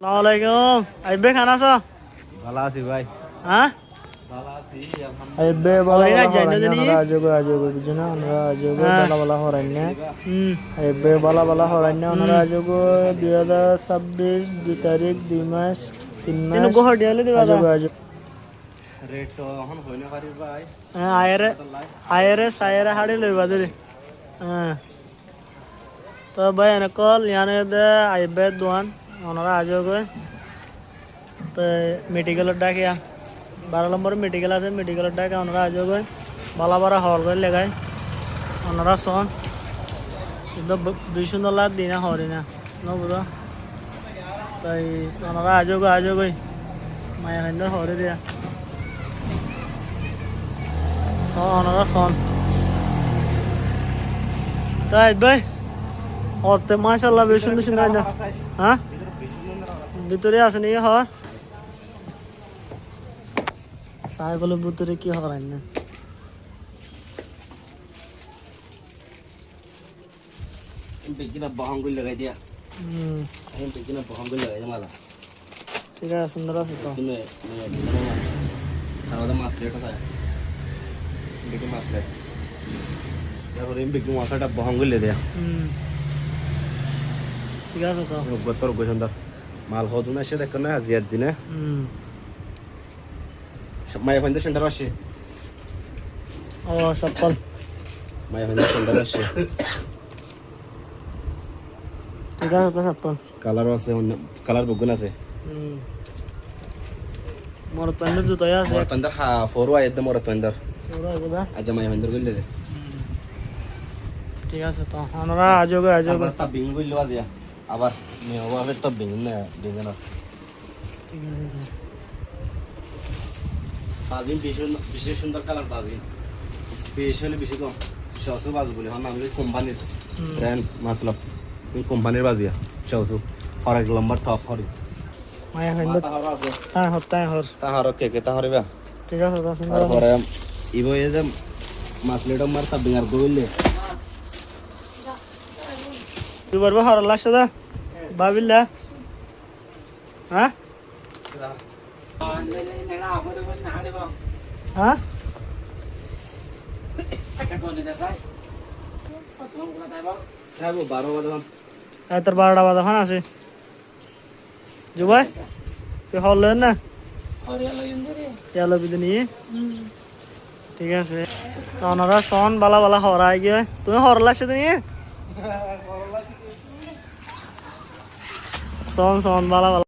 আসসালামু আলাইকুম আইবে খানা আছো ভালো আছি ভাই। হ্যাঁ ভালো আছি আইবে বলা বলা জানি হরাইনা ওনারা আজোগো বুঝনা ওনারা আজোগো বলা বলা হরাইনা আইবে বলা বলা হরাইনা ওনারা আজোগো 2026 2 তারিখ 2 মাস 3 মাস গোহর দিয়ালে দিবা আজোগো রেট তো এখন হইনা পারি ভাই। হ্যাঁ আয়েরে সায়েরে হাড়ি লইবা দে হ্যাঁ তো ভাই এনে কল ইয়ানে দে আইবে দোয়ান ওনারা আজোগো তো মেডিকেলের ডাকিয়া 12 নম্বর মেডিকেল আছে মেডিকেলের ডাকে ওনারা আজোগো বালা বারা হর করে লেগায় ওনারা সন কিন্তু $200 দিনা হরি না বুঝো তাই ওনারা আজোগো মায়া খাইন্দর হরে দিয়া ওনারা সন তাই ভাই অর্থে মাশাল্লাহ বেশ সুন্দর সুন্দর না হ্যাঁ ভিতরে আছে নাকি হর সাইকেলের ভিতরে কি হরাই না বেকিনা বহঙ্গুল লাগাই দিয়া আমি বেকিনা বহঙ্গুল লাগাই মালা ঠিক আছে সুন্দর আছে তো তুমি খাওয়া মাছ লেট হয় বেকি মাছ লেট তারপরে আমি বেকি মাছটা বহঙ্গুল লে দিয়া ঠিক আছে তো গতর গোসন্দর মাল হতো না সে দেখো না জিয়ার দিনে মায়া ফাইন্দে সেন্টার আসে ও সকাল মায়া ফাইন্দে সেন্টার আসে ঠিক আছে তো সকাল কালার আছে কালার বগুন আছে মোর পেন্ডের জুতাই আছে মোর তন্দর হা ফোরওয়া একদম মোর তন্দর ওরা এগুলা আজ মায়া ফাইন্দর গইলে দে ঠিক আছে তো ওনারা আজোগো তা বিং গইল দিয়া আবার মেওয়া হবে তো বিং না বিং না ঠিক আছে তো তাজিম বিশেষ সুন্দর কালার তাজিম বেশ হলে বেশি কম 600 বাজু বলে হন আমি কোম্পানির ব্র্যান্ড मतलब কোম্পানির বাজিয়া 600 আর এক লম্বা টপ হরি মায়া হইন্দ হ্যাঁ হত্যায় হর তাহার কে তাহারে বা ঠিক আছে তো সুন্দর তারপরে ইবো এই যে মাছলেটা মার তা বিঙার কইলে তুই বলবো হর লাগছে দা বাবিল্লা হ্যাঁ হ্যাঁ খাবো 12 বাজে তোর 12টা বাজে ফান আছে জুবাই তুই হলেন না ইয়ালো বিদিনী ঠিক আছে তো ওনারা সন বালা বালা হরাই গিয়ে তুমি হর লাগছে তুমি সন বালা বালা